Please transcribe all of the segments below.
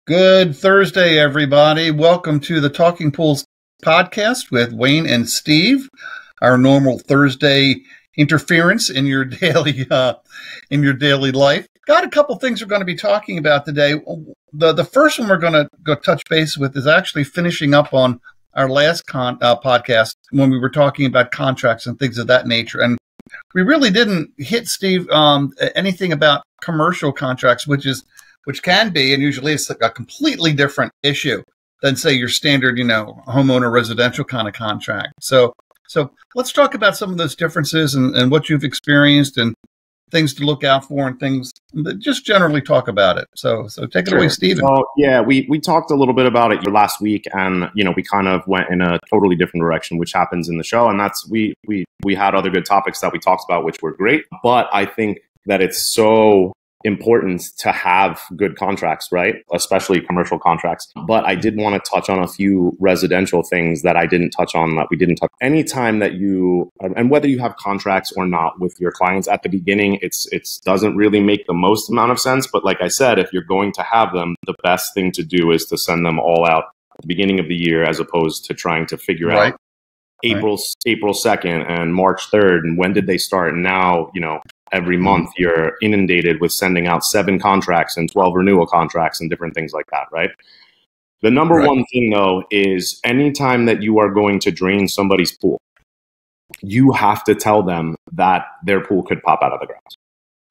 Good Thursday, everybody. Welcome to the Talking Pools podcast with Wayne and Steve. Our normal Thursday interference in your daily life. Got a couple things we're going to be talking about today. The first one we're going to go touch base with is actually finishing up on our last podcast when we were talking about contracts and things of that nature. And we really didn't hit, Steve, anything about commercial contracts, which can be, and usually it's like a completely different issue than, say, your standard, homeowner residential kind of contract. So let's talk about some of those differences and what you've experienced and things to look out for and things, just generally talk about it. So take it away, Stephen. So, yeah, we talked a little bit about it last week, and, we kind of went in a totally different direction, which happens in the show. And that's, we had other good topics that we talked about, which were great. But I think that it's so important to have good contracts, right? Especially commercial contracts. But I did want to touch on a few residential things that I didn't touch on, that we didn't touch. Anytime that you, and whether you have contracts or not with your clients at the beginning, it doesn't really make the most amount of sense. But like I said, if you're going to have them, the best thing to do is to send them all out at the beginning of the year, as opposed to trying to figure out April 2nd and March 3rd, and when did they start? And now, every month you're inundated with sending out 7 contracts and 12 renewal contracts and different things like that, right? The number one thing, though, is anytime that you are going to drain somebody's pool, you have to tell them that their pool could pop out of the ground.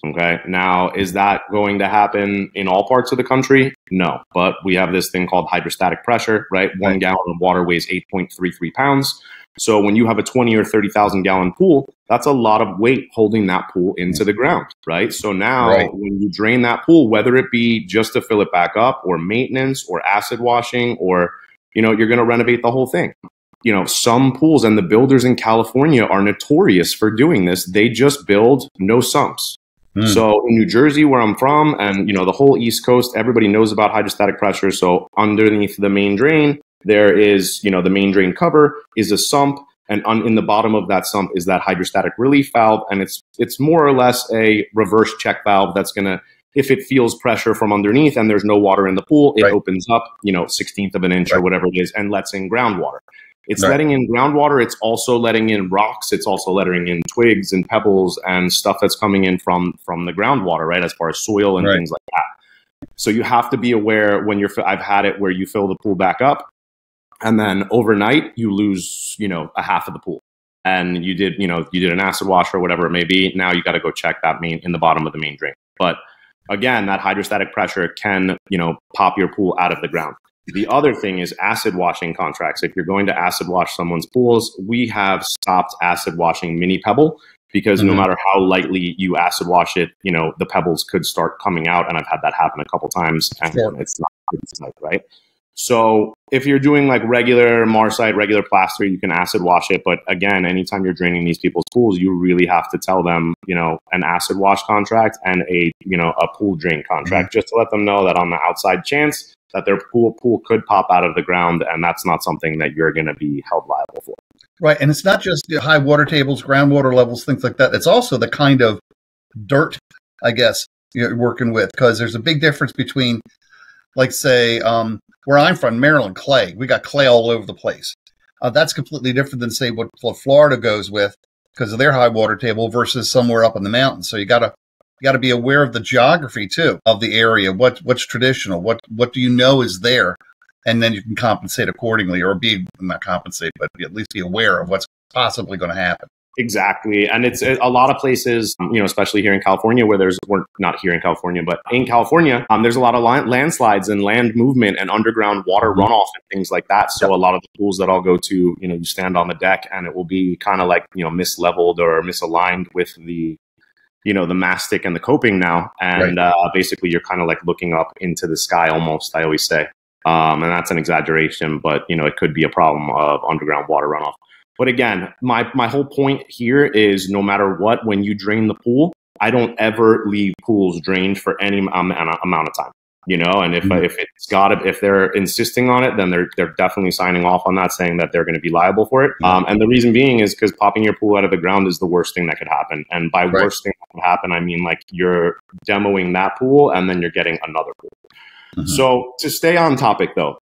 Okay. Now, is that going to happen in all parts of the country? No, but we have this thing called hydrostatic pressure, right? 1 gallon of water weighs 8.33 pounds. So when you have a 20 or 30,000 gallon pool, that's a lot of weight holding that pool into the ground, right? So now when you drain that pool, whether it be just to fill it back up or maintenance or acid washing, or, you're going to renovate the whole thing. Some pools, and the builders in California are notorious for doing this. They just build no sumps. So in New Jersey, where I'm from, and, the whole East Coast, everybody knows about hydrostatic pressure. So underneath the main drain, there is, the main drain cover is a sump, and in the bottom of that sump is that hydrostatic relief valve. And it's more or less a reverse check valve that's going to, if it feels pressure from underneath and there's no water in the pool, it opens up, 1/16 of an inch or whatever it is, and lets in groundwater. It's letting in groundwater. It's also letting in rocks. It's also letting in twigs and pebbles and stuff that's coming in from the groundwater, right? As far as soil and things like that. So you have to be aware when I've had it where you fill the pool back up, and then overnight you lose, a half of the pool, and you did an acid wash or whatever it may be. Now you got to go check that in the bottom of the main drain. But again, that hydrostatic pressure can, pop your pool out of the ground. The other thing is acid washing contracts. If you're going to acid wash someone's pools, we have stopped acid washing mini pebble, because no matter how lightly you acid wash it, the pebbles could start coming out. And I've had that happen a couple times, and it's not right. So if you're doing like regular Marcite, regular plaster, you can acid wash it. But again, anytime you're draining these people's pools, you really have to tell them, an acid wash contract and a pool drain contract, just to let them know that on the outside chance that their pool could pop out of the ground, and that's not something that you're going to be held liable for. Right. And it's not just high water tables, groundwater levels, things like that. It's also the kind of dirt, I guess, you're working with, because there's a big difference between, like, say, where I'm from, Maryland, clay. We got clay all over the place. That's completely different than, say, what Florida goes with because of their high water table versus somewhere up in the mountains. So you got to be aware of the geography too of the area. What's traditional? What do you know is there, and then you can compensate accordingly, or not compensate, but at least be aware of what's possibly going to happen. Exactly. And it's a lot of places, especially here in California, where we're not here in California, but in California, there's a lot of landslides and land movement and underground water runoff and things like that. So a lot of the pools that I'll go to, you stand on the deck and it will be kind of like, misleveled or misaligned with the mastic and the coping now. And basically you're kind of like looking up into the sky almost, I always say. And that's an exaggeration, but, it could be a problem of underground water runoff. But again, my whole point here is no matter what, when you drain the pool, I don't ever leave pools drained for any amount of time, and if they're insisting on it, then they're definitely signing off on that, saying that they're going to be liable for it. And the reason being is because popping your pool out of the ground is the worst thing that could happen. And by worst thing that could happen, I mean like you're demoing that pool and then you're getting another pool. So to stay on topic though,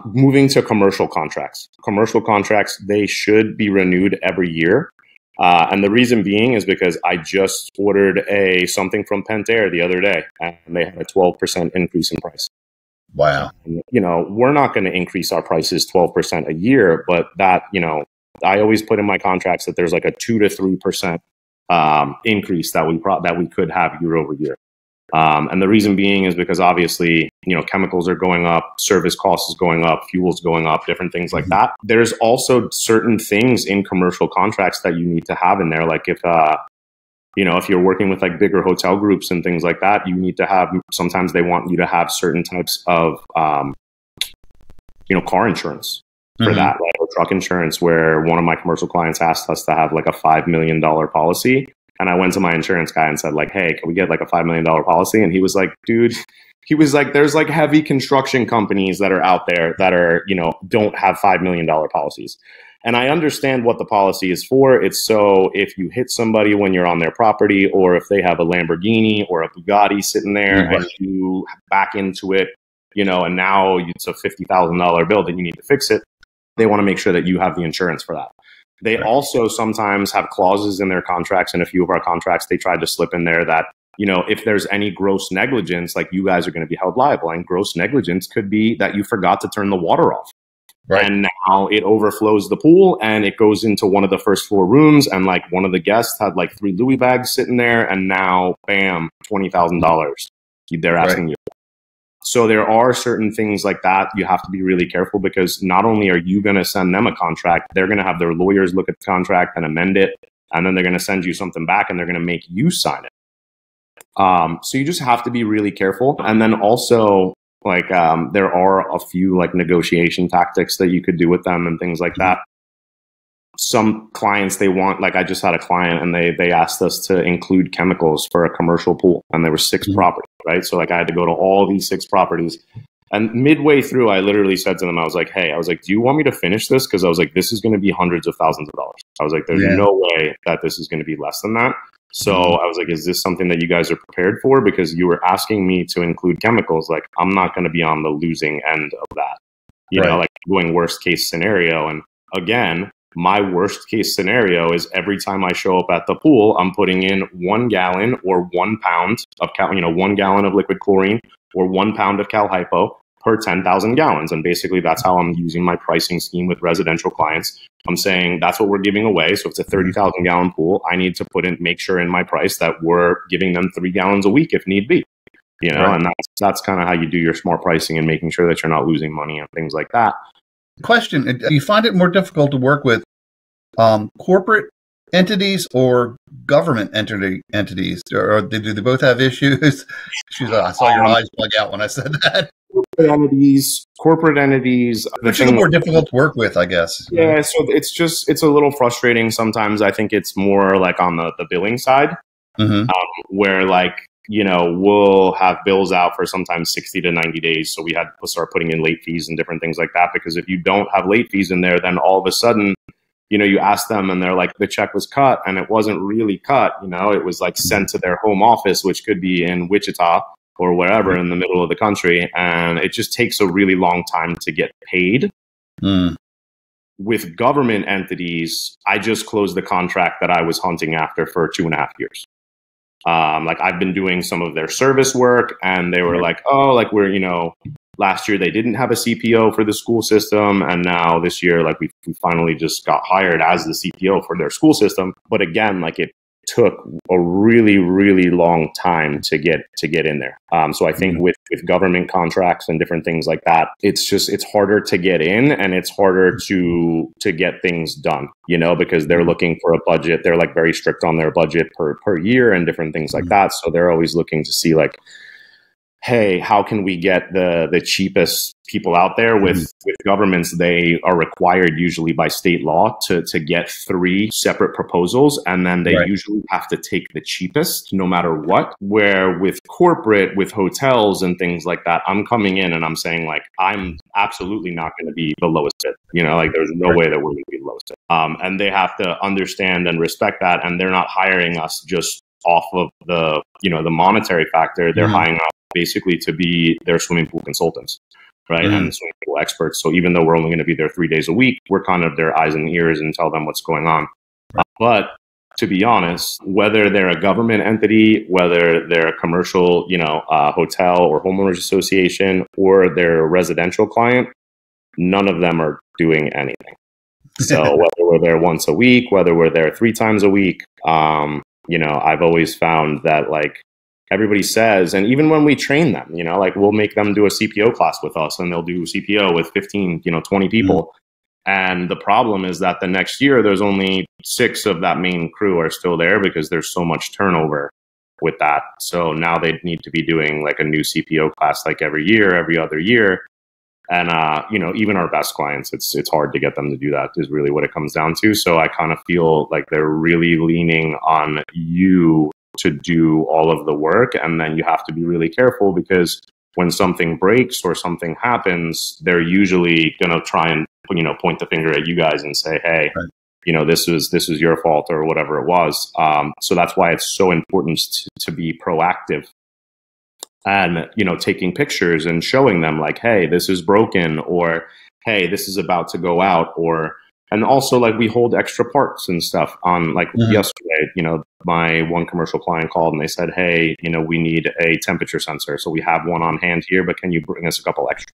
moving to commercial contracts. Commercial contracts, they should be renewed every year. And the reason being is because I just ordered something from Pentair the other day, and they had a 12% increase in price. Wow. And, we're not going to increase our prices 12% a year, but that, I always put in my contracts that there's like a 2 to 3% increase that we could have year over year. And the reason being is because obviously, chemicals are going up, service costs is going up, fuel's going up, different things like that. There's also certain things in commercial contracts that you need to have in there. Like if you're working with like bigger hotel groups and things like that, you need to have, sometimes they want you to have certain types of, car insurance for that, right? Or truck insurance, where one of my commercial clients asked us to have like a $5 million policy. And I went to my insurance guy and said like, hey, can we get like a $5 million policy? And he was like, dude, there's like heavy construction companies that are out there that are, don't have $5 million policies. And I understand what the policy is for. It's so if you hit somebody when you're on their property, or if they have a Lamborghini or a Bugatti sitting there and you back into it, and now it's a $50,000 bill that you need to fix it, they want to make sure that you have the insurance for that. They also sometimes have clauses in their contracts. In a few of our contracts, they tried to slip in there that, if there's any gross negligence, like you guys are going to be held liable. And gross negligence could be that you forgot to turn the water off. Right. And now it overflows the pool and it goes into one of the first floor rooms. And like one of the guests had like 3 Louis bags sitting there. And now, bam, $20,000 they're asking you. So there are certain things like that you have to be really careful, because not only are you going to send them a contract, they're going to have their lawyers look at the contract and amend it. And then they're going to send you something back and they're going to make you sign it. So you just have to be really careful. And then also like there are a few like negotiation tactics that you could do with them and things like that. Some clients, they want, like I just had a client and they asked us to include chemicals for a commercial pool, and there were 6 properties, right? So like I had to go to all these 6 properties, and midway through, I literally said to them, I was like, hey, do you want me to finish this? Because I was like, this is going to be hundreds of thousands of dollars. I was like, there's no way that this is going to be less than that. So I was like, is this something that you guys are prepared for? Because you were asking me to include chemicals. Like, I'm not going to be on the losing end of that, you know, like going worst case scenario. And again, my worst case scenario is every time I show up at the pool, I'm putting in 1 gallon or 1 pound of 1 gallon of liquid chlorine or 1 pound of cal hypo per 10,000 gallons. And basically that's how I'm using my pricing scheme with residential clients. I'm saying that's what we're giving away. So if it's a 30,000 gallon pool, I need to make sure in my price that we're giving them 3 gallons a week if need be, and that's kind of how you do your smart pricing and making sure that you're not losing money and things like that. Question: do you find it more difficult to work with corporate entities or government entities, or do they both have issues? I saw your eyes bug out when I said that. Corporate entities, which is more difficult to work with, I guess. Yeah, so it's a little frustrating sometimes. I think it's more like on the billing side, where we'll have bills out for sometimes 60 to 90 days. So we had to start putting in late fees and different things like that, because if you don't have late fees in there, then all of a sudden, you ask them and they're like, the check was cut, and it wasn't really cut. It was like sent to their home office, which could be in Wichita or wherever in the middle of the country. And it just takes a really long time to get paid. With government entities, I just closed the contract that I was hunting after for 2.5 years. I've been doing some of their service work, and they were like, oh, we're, last year they didn't have a CPO for the school system. And now this year, we finally just got hired as the CPO for their school system. But again, it took a really, really long time to get in there. So I think with government contracts and different things like that, it's harder to get in, and it's harder to get things done, because they're looking for a budget. They're very strict on their budget per year and different things like that. So they're always looking to see hey, how can we get the cheapest people out there? With governments, they are required usually by state law to get 3 separate proposals, and then they usually have to take the cheapest no matter what. Where with corporate, with hotels and things like that, I'm coming in and I'm saying I'm absolutely not going to be the lowest bid. There's no way that we're going to be the lowest bid. And they have to understand and respect that, and they're not hiring us just off of the the monetary factor. They're hiring basically to be their swimming pool consultants, right? Mm-hmm. And swimming pool experts. So even though we're only going to be there 3 days a week, we're kind of their eyes and ears and tell them what's going on. Right. But to be honest, whether they're a government entity, whether they're a commercial, hotel or homeowners association, or they're a residential client, none of them are doing anything. So whether we're there once a week, whether we're there 3 times a week, I've always found that like everybody says, and even when we train them, like we'll make them do a CPO class with us and they'll do CPO with 15, 20 people. Mm-hmm. And the problem is that the next year, there's only 6 of that main crew are still there because there's so much turnover with that. So now they need to be doing like a new CPO class like every year, every other year. And, even our best clients, it's hard to get them to do that is really what it comes down to. So I kind of feel like they're really leaning on you to do all of the work. And then you have to be really careful because when something breaks or something happens, they're usually going to try and, point the finger at you guys and say, hey, right. This is your fault or whatever it was. So that's why it's so important to be proactive and, taking pictures and showing them like, hey, this is broken, or, hey, this is about to go out, and also like we hold extra parts and stuff on like yesterday, my one commercial client called and they said, hey, we need a temperature sensor. So we have one on hand here, but can you bring us a couple extra?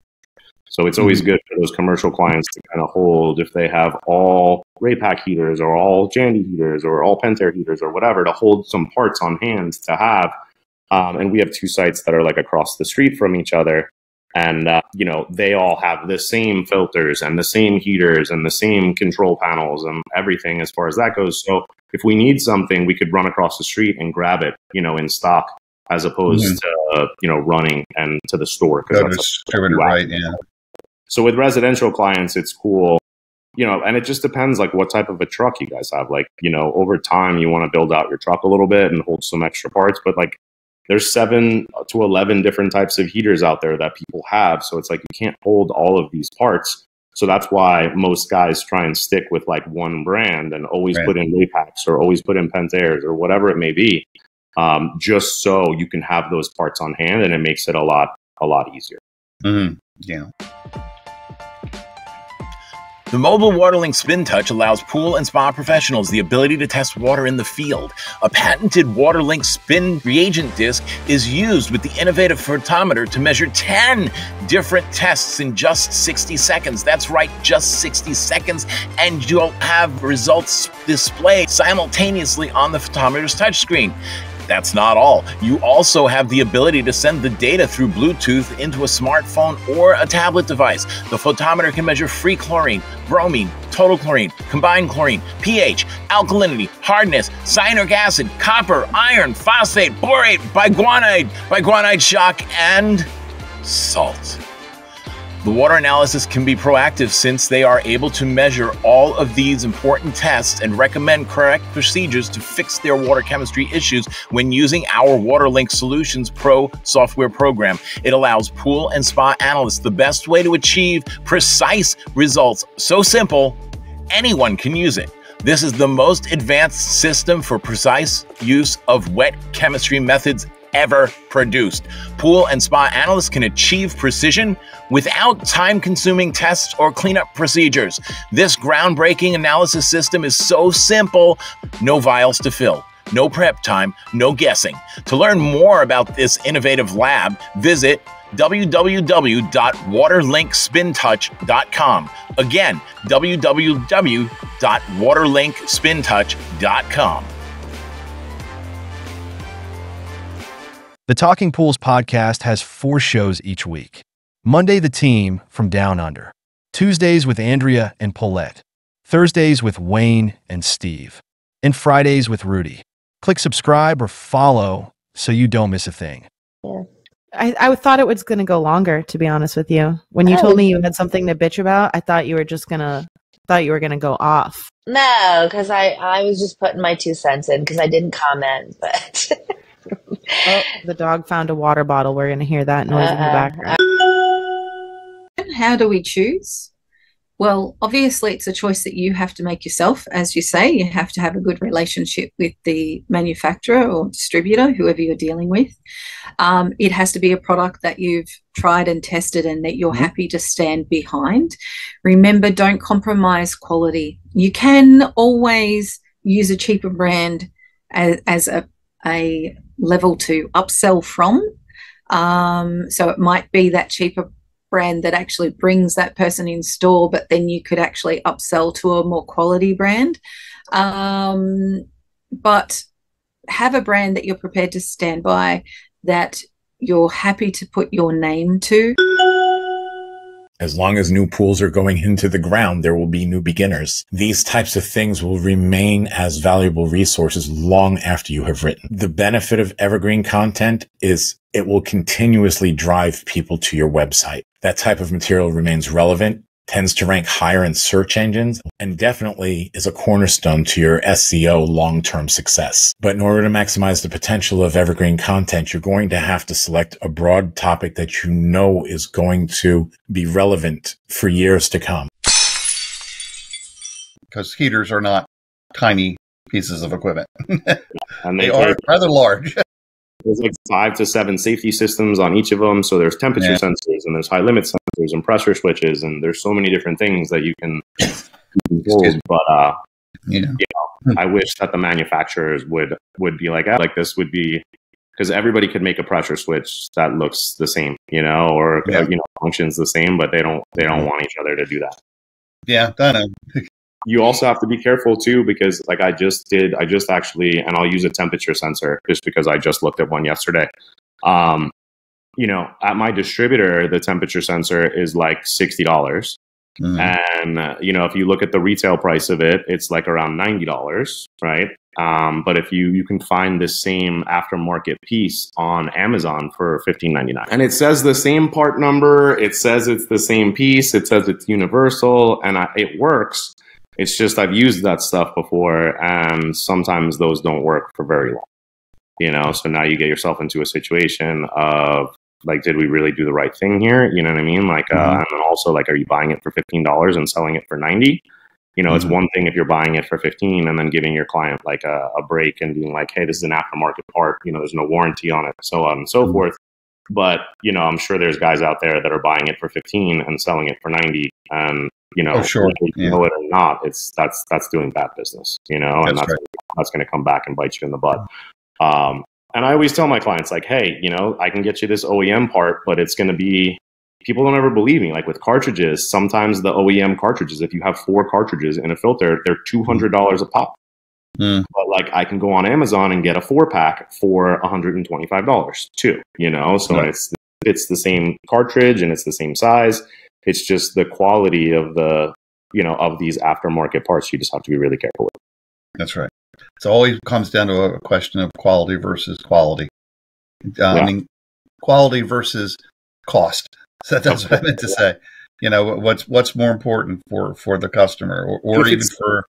So it's always good for those commercial clients to kind of hold, if they have all Raypack heaters or all Jandy heaters or all Pentair heaters or whatever, to hold some parts on hand to have. And we have 2 sites that are like across the street from each other. And, they all have the same filters and the same heaters and the same control panels and everything as far as that goes. So if we need something, we could run across the street and grab it, in stock, as opposed to, running and to the store. Right, yeah. So with residential clients, it's cool, and it just depends like what type of a truck you guys have. Like, over time, you want to build out your truck a little bit and hold some extra parts, but like, there's 7 to 11 different types of heaters out there that people have. So it's like you can't hold all of these parts. So that's why most guys try and stick with like one brand and always put in Raypacks or always put in Pentairs or whatever it may be, just so you can have those parts on hand, and it makes it a lot easier. Mm-hmm. Yeah. The mobile WaterLink Spin Touch allows pool and spa professionals the ability to test water in the field. A patented WaterLink Spin reagent disc is used with the innovative photometer to measure 10 different tests in just 60 seconds. That's right, just 60 seconds, and you'll have results displayed simultaneously on the photometer's touchscreen. That's not all. You also have the ability to send the data through Bluetooth into a smartphone or a tablet device. The photometer can measure free chlorine, bromine, total chlorine, combined chlorine, pH, alkalinity, hardness, cyanuric acid, copper, iron, phosphate, borate, biguanide shock, and salt. The water analysis can be proactive since they are able to measure all of these important tests and recommend correct procedures to fix their water chemistry issues when using our WaterLink Solutions Pro software program. It allows pool and spa analysts the best way to achieve precise results. So simple, anyone can use it. This is the most advanced system for precise use of wet chemistry methods ever produced. Pool and spa analysts can achieve precision without time-consuming tests or cleanup procedures. This groundbreaking analysis system is so simple, no vials to fill, no prep time, no guessing. To learn more about this innovative lab, visit www.waterlinkspintouch.com. Again, www.waterlinkspintouch.com. The Talking Pools podcast has 4 shows each week. Monday, The Team from Down Under. Tuesdays with Andrea and Paulette. Thursdays with Wayne and Steve. And Fridays with Rudy. Click subscribe or follow so you don't miss a thing. Yeah. I thought it was going to go longer, to be honest with you. When you told me you had something to bitch about, I thought you were going to go off. No, because I was just putting my 2 cents in because I didn't comment, but... Oh, the dog found a water bottle. We're going to hear that noise in the background. How do we choose Well, obviously, it's a choice that you have to make yourself. As you say, you have to have a good relationship with the manufacturer or distributor, whoever you're dealing with. It has to be a product that you've tried and tested and that you're happy to stand behind. Remember, don't compromise quality. You can always use a cheaper brand as a level to upsell from. So it might be that cheaper brand that actually brings that person in store, but then you could actually upsell to a more quality brand. But have a brand that you're prepared to stand by, that you're happy to put your name to. As long as new pools are going into the ground, there will be new beginners. These types of things will remain as valuable resources long after you have written. The benefit of evergreen content is it will continuously drive people to your website. That type of material remains relevant, tends to rank higher in search engines, and definitely is a cornerstone to your SEO long-term success. But in order to maximize the potential of evergreen content, you're going to have to select a broad topic that you know is going to be relevant for years to come. Because heaters are not tiny pieces of equipment. And they are rather large. There's like 5 to 7 safety systems on each of them. So there's temperature sensors, and there's high limit sensors and pressure switches, and there's so many different things that you can control. But you know, I wish that the manufacturers would be like this would be, because everybody could make a pressure switch that looks the same, you know, or you know, functions the same, but they don't want each other to do that. Yeah, I know. You also have to be careful too, because like I just actually, and I'll use a temperature sensor just because I just looked at one yesterday. You know, at my distributor, the temperature sensor is like $60. And, you know, if you look at the retail price of it, it's like around $90, right? But if you can find the same aftermarket piece on Amazon for $15.99, and it says the same part number, it says it's the same piece, it says it's universal, and it works. It's just I've used that stuff before, and sometimes those don't work for very long, you know? So now you get yourself into a situation of like, did we really do the right thing here? You know what I mean? Like, and then also like, are you buying it for $15 and selling it for $90? You know, it's one thing if you're buying it for $15 and then giving your client like a break and being like, hey, this is an aftermarket part, you know, there's no warranty on it, so on and so forth. But, you know, I'm sure there's guys out there that are buying it for $15 and selling it for $90. And, you know, whether you know it or not, that's doing bad business, you know, and that's going to come back and bite you in the butt. And I always tell my clients, like, hey, you know, I can get you this OEM part, but it's going to be, people don't ever believe me. Like with cartridges, sometimes the OEM cartridges, if you have 4 cartridges in a filter, they're $200 a pop. But like I can go on Amazon and get a 4-pack for $125 too, you know? So it's the same cartridge and it's the same size. It's just the quality of the, you know, of these aftermarket parts. You just have to be really careful with. That's right. So it always comes down to a question of quality versus quality. I mean, quality versus cost. So that's what I meant to say. You know, what's more important for the customer or even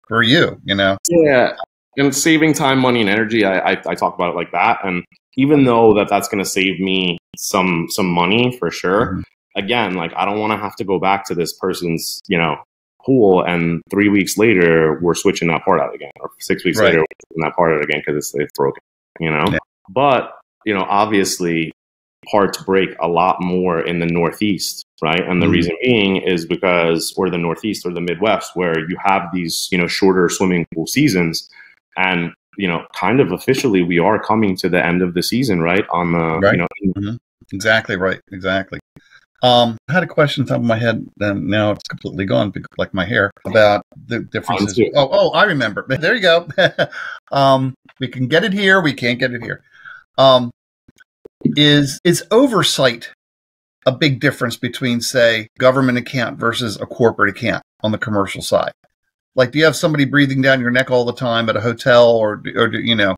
for you, you know? Yeah. And saving time, money, and energy, I talk about it like that. And even though that's going to save me some money for sure, again, like I don't want to have to go back to this person's, you know, pool, and 3 weeks later we're switching that part out again, or 6 weeks later we're switching that part out again because it's broken, you know? But, you know, obviously parts break a lot more in the Northeast, right? And the reason being is because, or the Northeast or the Midwest, where you have these, you know, shorter swimming pool seasons. And, you know, kind of officially we are coming to the end of the season, right? On the, you know. Exactly right. Exactly. I had a question on top of my head, and now it's completely gone, like my hair, about the differences. Oh, I remember. There you go. We can get it here. We can't get it here. Is oversight a big difference between, say, government account versus a corporate account on the commercial side? Like, do you have somebody breathing down your neck all the time at a hotel, or you know,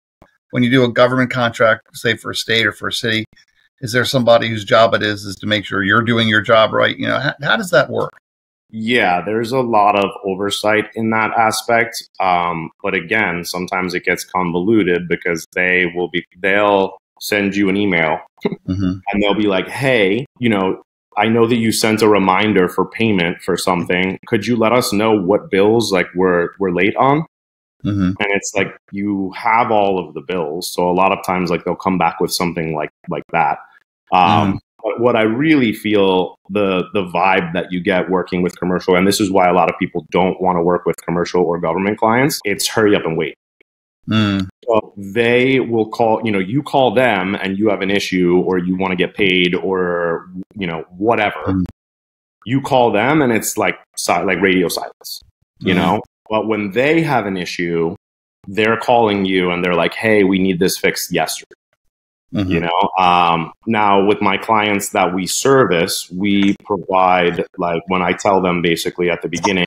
when you do a government contract, say for a state or for a city, is there somebody whose job it is to make sure you're doing your job right? You know, how does that work? Yeah, there's a lot of oversight in that aspect. But again, sometimes it gets convoluted because they'll send you an email and they'll be like, hey, you know, I know that you sent a reminder for payment for something. Could you let us know what bills like we're late on? And it's like you have all of the bills, so a lot of times like they'll come back with something like that. But what I really feel the vibe that you get working with commercial, and this is why a lot of people don't want to work with commercial or government clients, it's hurry up and wait. So they will call, you call them and you have an issue or you want to get paid or, whatever. You call them and it's like radio silence, you know? But when they have an issue, they're calling you and they're like, hey, we need this fixed yesterday. Now with my clients that we service, we provide, like when I tell them basically at the beginning,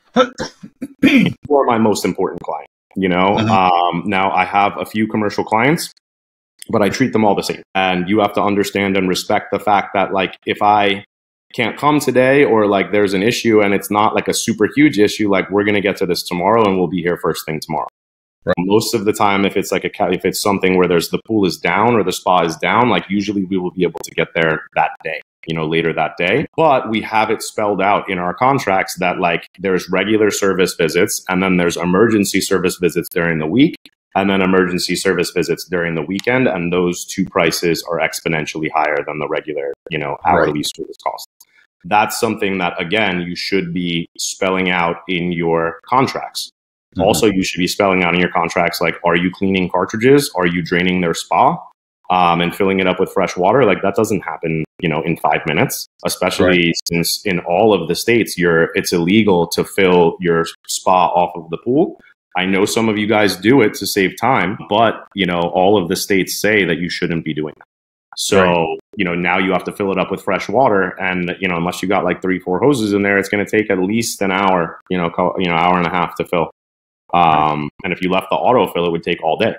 you are my most important client. Now I have a few commercial clients, but I treat them all the same. And you have to understand and respect the fact that like, if I can't come today or like there's an issue and it's not like a super huge issue, like we're going to get to this tomorrow and we'll be here first thing tomorrow. Right. Most of the time, if it's like if it's something where the pool is down or the spa is down, like usually we will be able to get there that day, later that day. But we have it spelled out in our contracts that like there's regular service visits and then there's emergency service visits during the week and then emergency service visits during the weekend. And those two prices are exponentially higher than the regular, hourly service cost. That's something that, again, you should be spelling out in your contracts. Also, you should be spelling out in your contracts, like, are you cleaning cartridges? Are you draining their spa and filling it up with fresh water? Like that doesn't happen, in 5 minutes, especially since in all of the states, it's illegal to fill your spa off of the pool. I know some of you guys do it to save time, but, all of the states say that you shouldn't be doing that. So, now you have to fill it up with fresh water and, unless you got like 3-4 hoses in there, it's going to take at least an hour, hour and a half to fill. And if you left the autofill, it would take all day.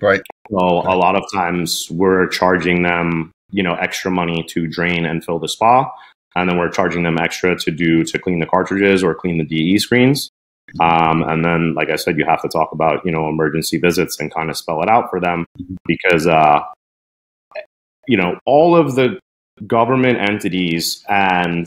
Right. So a lot of times we're charging them, extra money to drain and fill the spa. And then we're charging them extra to clean the cartridges or clean the DE screens. And then, like I said, you have to talk about, emergency visits and kind of spell it out for them because, all of the government entities and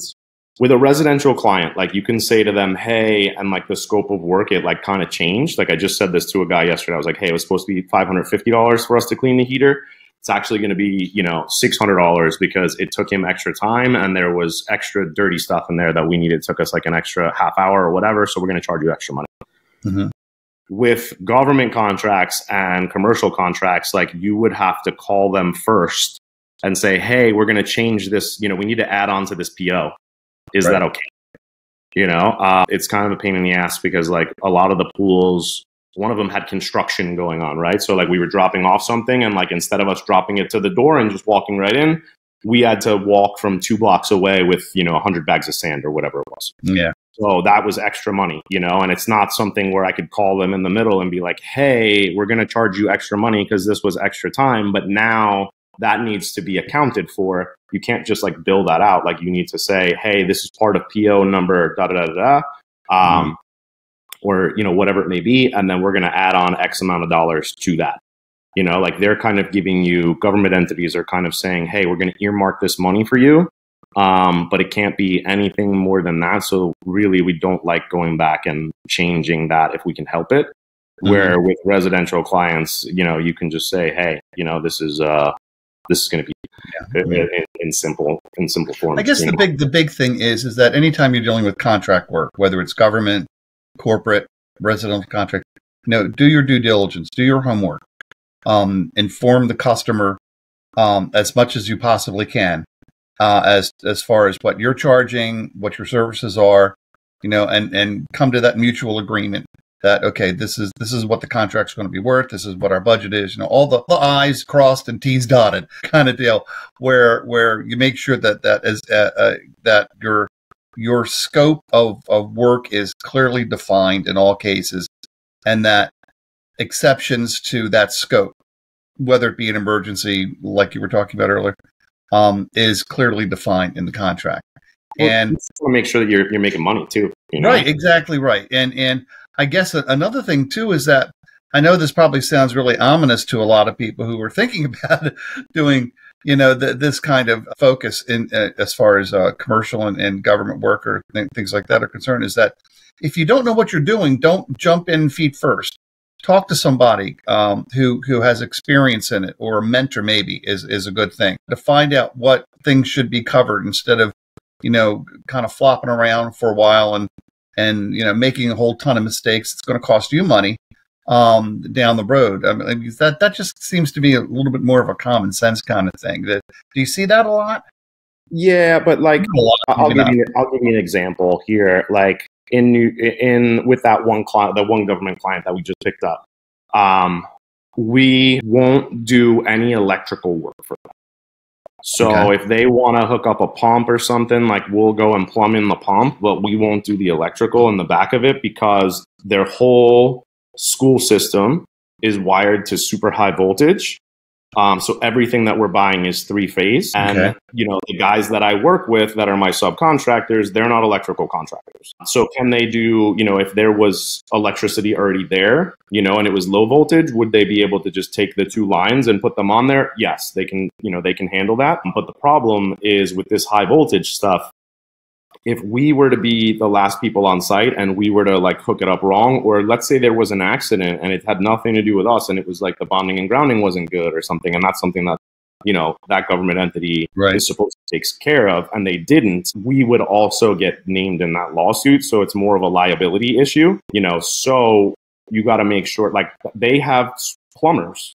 with a residential client, like you can say to them, hey, and like the scope of work, it like kind of changed. Like I just said this to a guy yesterday. I was like, hey, it was supposed to be $550 for us to clean the heater. It's actually going to be, $600 because it took him extra time and there was extra dirty stuff in there that we needed. It took us like an extra half hour or whatever. So we're going to charge you extra money. With government contracts and commercial contracts, like you would have to call them first and say, hey, we're going to change this. We need to add on to this PO. Is that okay? It's kind of a pain in the ass because like a lot of the pools, one of them had construction going on, right? So like we were dropping off something and like instead of us dropping it to the door and just walking right in, we had to walk from 2 blocks away with, 100 bags of sand or whatever it was. Yeah. So that was extra money, and it's not something where I could call them in the middle and be like, hey, we're going to charge you extra money because this was extra time. But now that needs to be accounted for. You can't just like bill that out. Like you need to say, hey, this is part of PO number or whatever it may be, and then we're going to add on X amount of dollars to that. Like they're kind of giving you, government entities are kind of saying, hey, we're going to earmark this money for you, but it can't be anything more than that. So really, we don't like going back and changing that if we can help it. Where with residential clients, you can just say, hey, this is going to be in simple form. I guess the big thing is that anytime you're dealing with contract work, whether it's government, corporate, residential contract, do your due diligence, do your homework, inform the customer as much as you possibly can as far as what you're charging, what your services are, and come to that mutual agreement. That, okay, this is what the contract's going to be worth. This is what our budget is. All the I's crossed and T's dotted kind of deal, where you make sure that your scope of work is clearly defined in all cases, and that exceptions to that scope, whether it be an emergency like you were talking about earlier, is clearly defined in the contract. Well, and you want to make sure that you're making money too. Right, exactly right. And I guess another thing too is that I know this probably sounds really ominous to a lot of people who are thinking about doing this kind of focus in as far as commercial and government work or things like that are concerned is that if you don't know what you're doing, don't jump in feet first. Talk to somebody who has experience in it, or a mentor maybe is a good thing to find out what things should be covered instead of kind of flopping around for a while and making a whole ton of mistakes. It's going to cost you money down the road. I mean, that just seems to be a little bit more of a common sense kind of thing. Do you see that a lot? Yeah, but like I'll give you an example here. Like with that one client, the one government client that we just picked up, we won't do any electrical work for them. So if they want to hook up a pump or something, like we'll go and plumb in the pump, but we won't do the electrical in the back of it because their whole school system is wired to super high voltage. So everything that we're buying is 3-phase. And, the guys that I work with that are my subcontractors, they're not electrical contractors. So can they do, if there was electricity already there, and it was low voltage, would they be able to just take the 2 lines and put them on there? Yes, they can, they can handle that. But the problem is with this high voltage stuff, if we were to be the last people on site and we were to like hook it up wrong, or let's say there was an accident and it had nothing to do with us and it was like the bonding and grounding wasn't good or something, and that's something that, that government entity is supposed to take care of, and they didn't, we would also get named in that lawsuit. So it's more of a liability issue, so you got to make sure, like they have plumbers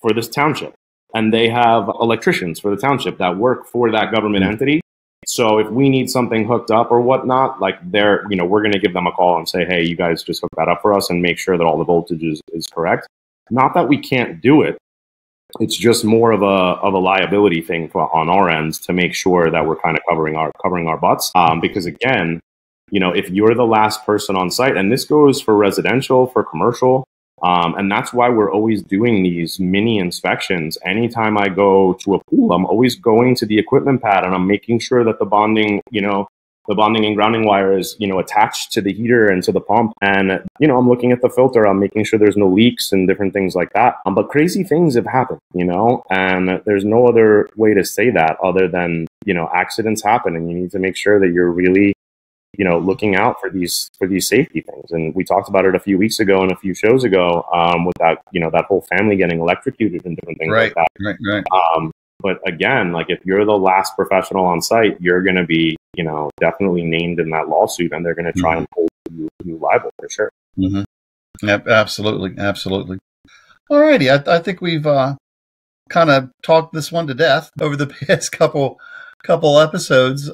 for this township and they have electricians for the township that work for that government entity. So if we need something hooked up or whatnot, like we're going to give them a call and say, hey, you guys just hook that up for us and make sure that all the voltage is correct. Not that we can't do it. It's just more of a liability thing on our ends to make sure that we're kind of covering our butts. Because again, if you're the last person on site, and this goes for residential, for commercial, and that's why we're always doing these mini inspections. Anytime I go to a pool, I'm always going to the equipment pad and I'm making sure that the bonding and grounding wire is, attached to the heater and to the pump. And, I'm looking at the filter, I'm making sure there's no leaks and different things like that. But crazy things have happened, and there's no other way to say that other than, accidents happen, and you need to make sure that you're really looking out for these safety things. And we talked about it a few weeks ago and a few shows ago, with that, that whole family getting electrocuted and different things like that. Right. But again, like if you're the last professional on site, you're going to be, definitely named in that lawsuit, and they're going to try and hold you liable for sure. Mm-hmm. Yep, absolutely. All righty. I think we've kind of talked this one to death over the past couple episodes.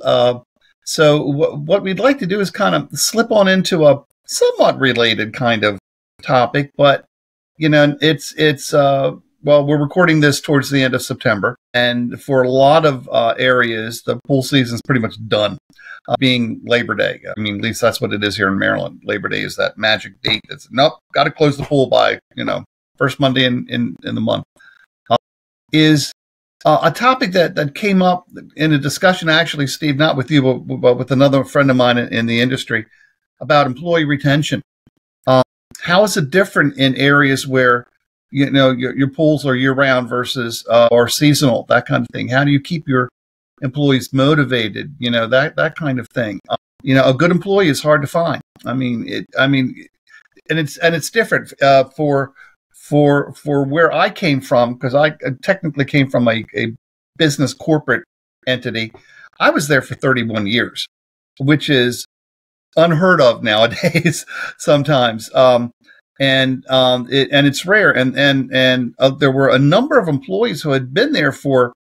So what we'd like to do is kind of slip on into a somewhat related kind of topic, but it's well, we're recording this towards the end of September, and for a lot of areas, the pool season's pretty much done, being Labor Day. I mean, at least that's what it is here in Maryland. Labor Day is that magic date that's, nope, got to close the pool by, first Monday in the month. Is a topic that came up in a discussion, actually, Steve, not with you, but with another friend of mine in the industry, about employee retention. How is it different in areas where your pools are year-round versus or seasonal, that kind of thing? How do you keep your employees motivated? That kind of thing. A good employee is hard to find. It's different for where I came from, because I technically came from a business corporate entity. I was there for 31 years, which is unheard of nowadays sometimes. And it's rare. And there were a number of employees who had been there for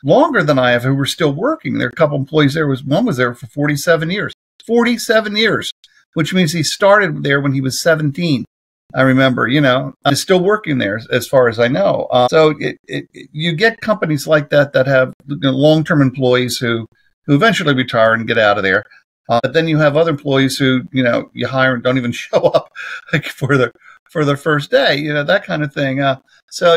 longer than I have who were still working. There are a couple employees there. One was there for 47 years. 47 years, which means he started there when he was 17. I remember, I'm still working there as far as I know. So you get companies like that have long-term employees who eventually retire and get out of there. But then you have other employees who, you hire and don't even show up for their first day, that kind of thing. So,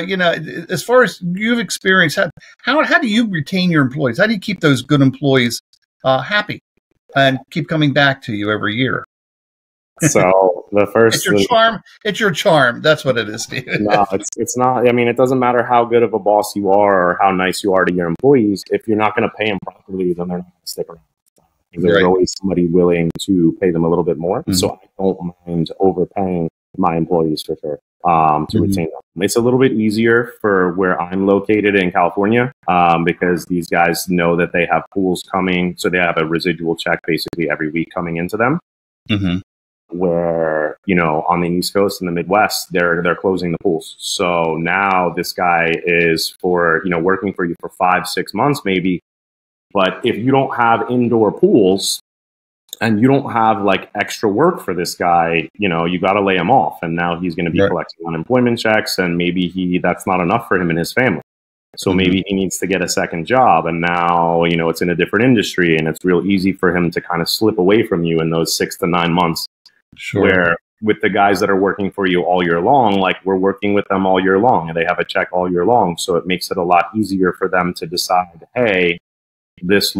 as far as you've experienced, how do you retain your employees? How do you keep those good employees happy and keep coming back to you every year? So the first, it's your charm. It's your charm. That's what it is, Steve. no, it's not. I mean, it doesn't matter how good of a boss you are or how nice you are to your employees. If you're not going to pay them properly, then they're not going to stick around. There's always somebody willing to pay them a little bit more. Mm-hmm. So I don't mind overpaying my employees for sure to retain them. It's a little bit easier for where I'm located in California because these guys know that they have pools coming. So they have a residual check basically every week coming into them. Mm-hmm. Where, you know, on the East Coast and the Midwest, they're closing the pools. So now this guy is working for you for 5-6 months maybe. But if you don't have indoor pools and you don't have like extra work for this guy, you know, you got to lay him off. And now he's going to be collecting unemployment checks, and maybe that's not enough for him and his family. So maybe he needs to get a second job. And now, you know, it's in a different industry, and it's real easy for him to kind of slip away from you in those 6 to 9 months. Sure. Where with the guys that are working for you all year long, like we're working with them all year long and they have a check all year long. So it makes it a lot easier for them to decide, hey, this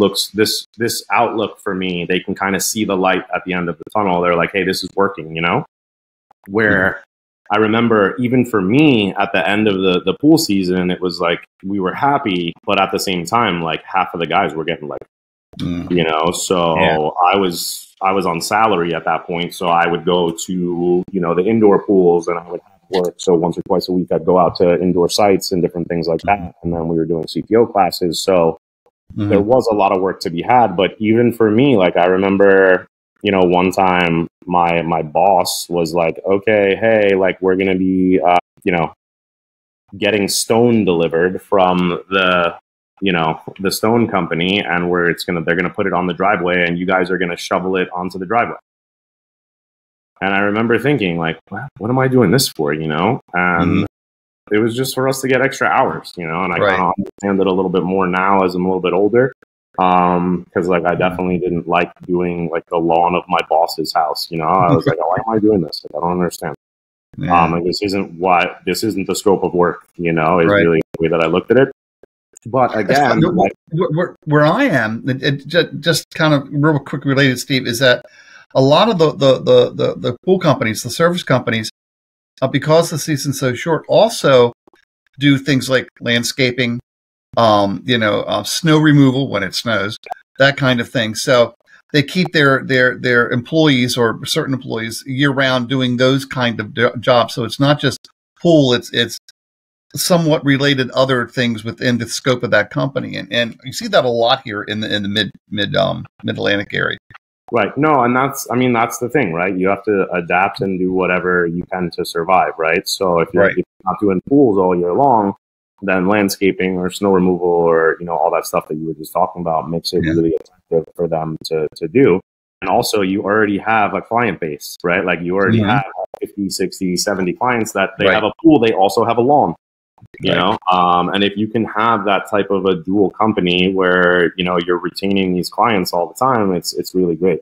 outlook for me, they can kind of see the light at the end of the tunnel. They're like, hey, this is working, you know? Where I remember even for me at the end of the pool season, it was like we were happy, but at the same time, like half of the guys were getting like, you know, so I was on salary at that point. So I would go to, you know, the indoor pools and I would have work. So once or twice a week, I'd go out to indoor sites and different things like that. And then we were doing CPO classes. So there was a lot of work to be had. But even for me, like I remember, you know, one time my boss was like, okay, hey, like we're going to be, you know, getting stone delivered from the stone company, and where they're going to put it on the driveway and you guys are going to shovel it onto the driveway. And I remember thinking like, what am I doing this for? You know? And it was just for us to get extra hours, you know, and I kind of understand it a little bit more now as I'm a little bit older. Cause like, I definitely didn't like doing like the lawn of my boss's house. You know, I was like, why am I doing this? Like, I don't understand. Like this isn't the scope of work, you know, is really the way that I looked at it. But again, like, where I am, it just kind of real quick related, Steve, is that a lot of the pool companies, the service companies, because the season's so short, also do things like landscaping, snow removal when it snows, that kind of thing. So they keep their employees or certain employees year round doing those kind of jobs. So it's not just pool; it's somewhat related other things within the scope of that company, and you see that a lot here in the mid Atlantic area. Right. No, and that's the thing, right? You have to adapt and do whatever you can to survive, right? So if you're not doing pools all year long, then landscaping or snow removal or, you know, all that stuff that you were just talking about makes it really attractive for them to do. And also you already have a client base, right? Like you already have 50, 60, 70 clients that they have a pool, they also have a lawn. You know, and if you can have that type of a dual company where, you know, you're retaining these clients all the time, it's really great.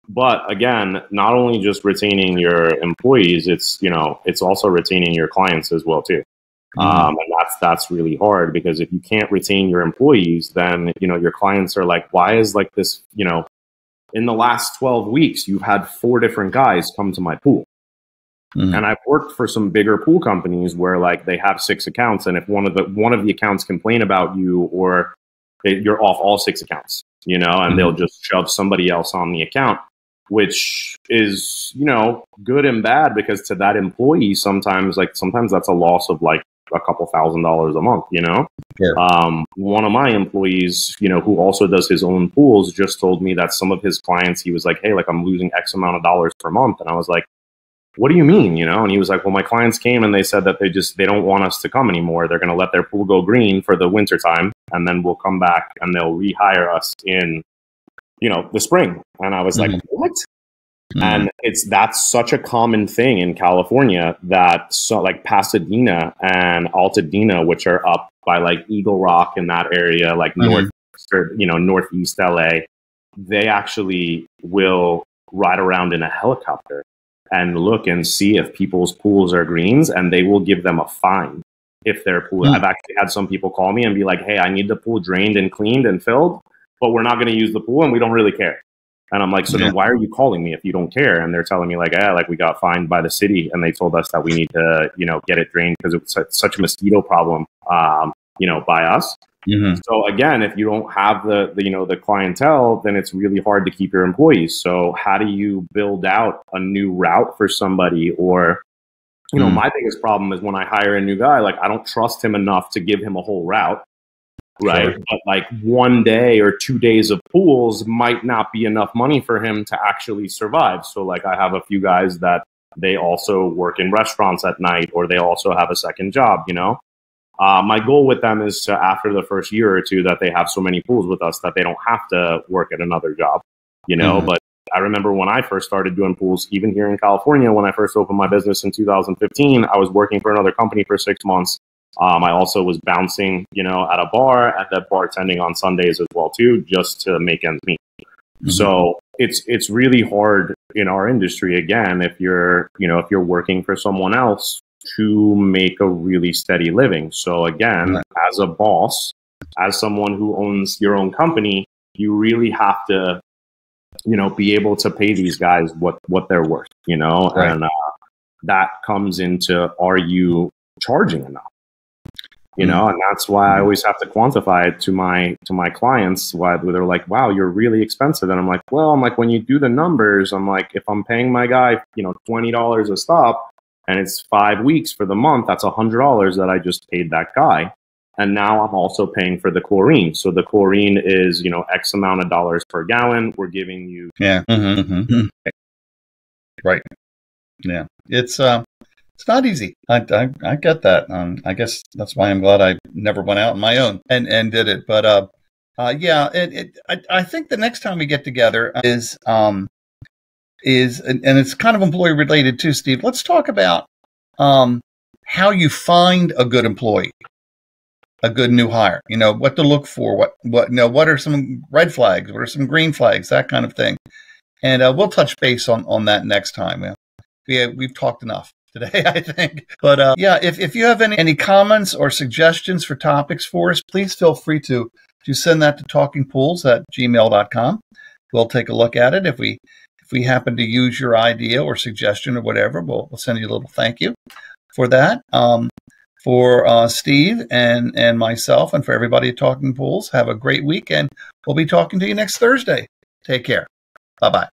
But again, not only just retaining your employees, it's also retaining your clients as well too. And that's really hard, because if you can't retain your employees, then, you know, your clients are like, why is like this, you know, in the last 12 weeks, you've had 4 different guys come to my pool. And I've worked for some bigger pool companies where like they have 6 accounts, and if one of the accounts complain about you, or you're off all 6 accounts, you know, and they'll just shove somebody else on the account, which is, you know, good and bad, because to that employee, sometimes that's a loss of like a couple $1,000s a month, you know. One of my employees, you know, who also does his own pools, just told me that some of his clients, he was like, hey, like I'm losing X amount of dollars per month. And I was like, what do you mean? You know? And he was like, well, my clients came and they said that they don't want us to come anymore. They're going to let their pool go green for the winter time, and then we'll come back and they'll rehire us in, you know, the spring. And I was like, what? And that's such a common thing in California, that like Pasadena and Altadena, which are up by like Eagle Rock in that area, like northeast LA, they actually will ride around in a helicopter and look and see if people's pools are greens, and they will give them a fine if their pool. I've actually had some people call me and be like, hey, I need the pool drained and cleaned and filled, but we're not going to use the pool and we don't really care. And I'm like, so then why are you calling me if you don't care? And they're telling me like, like we got fined by the city and they told us that we need to, get it drained because it was such a mosquito problem, by us. Mm-hmm. So again, if you don't have the clientele, then it's really hard to keep your employees. So how do you build out a new route for somebody? Or, my biggest problem is when I hire a new guy, like I don't trust him enough to give him a whole route. Right. Sure. But like 1 day or 2 days of pools might not be enough money for him to actually survive. So like I have a few guys that they also work in restaurants at night, or they also have a second job, My goal with them is to, after the first year or two, that they have so many pools with us that they don't have to work at another job, Mm-hmm. But I remember when I first started doing pools, even here in California, when I first opened my business in 2015, I was working for another company for 6 months. I also was bouncing, at a bar, at that bartending on Sundays as well too, just to make ends meet. Mm-hmm. So it's really hard in our industry, again, if you're working for someone else, to make a really steady living. So again, as a boss, as someone who owns your own company, you really have to, be able to pay these guys what they're worth, right. And that comes into, are you charging enough? And that's why I always have to quantify it to my clients. Why they're like, wow, you're really expensive. And I'm like, when you do the numbers, I'm like, if I'm paying my guy, $20 a stop and it's 5 weeks for the month, that's $100 that I just paid that guy. And now I'm also paying for the chlorine. So the chlorine is, X amount of dollars per gallon. We're giving you. Yeah. Mm-hmm. Mm-hmm. Right. Yeah. It's not easy. I get that. I guess that's why I'm glad I never went out on my own and did it. But I think the next time we get together is and it's kind of employee related too, Steve. Let's talk about how you find a good employee, a good new hire. What to look for. What are some red flags? What are some green flags? That kind of thing. And we'll touch base on that next time. We've talked enough today, I think. But if you have any comments or suggestions for topics for us, please feel free to send that to talkingpools@gmail.com. We'll take a look at it. If we happen to use your idea or suggestion or whatever, we'll send you a little thank you for that. For Steve and myself, and for everybody at Talking Pools, have a great week, and we'll be talking to you next Thursday. Take care. Bye-bye.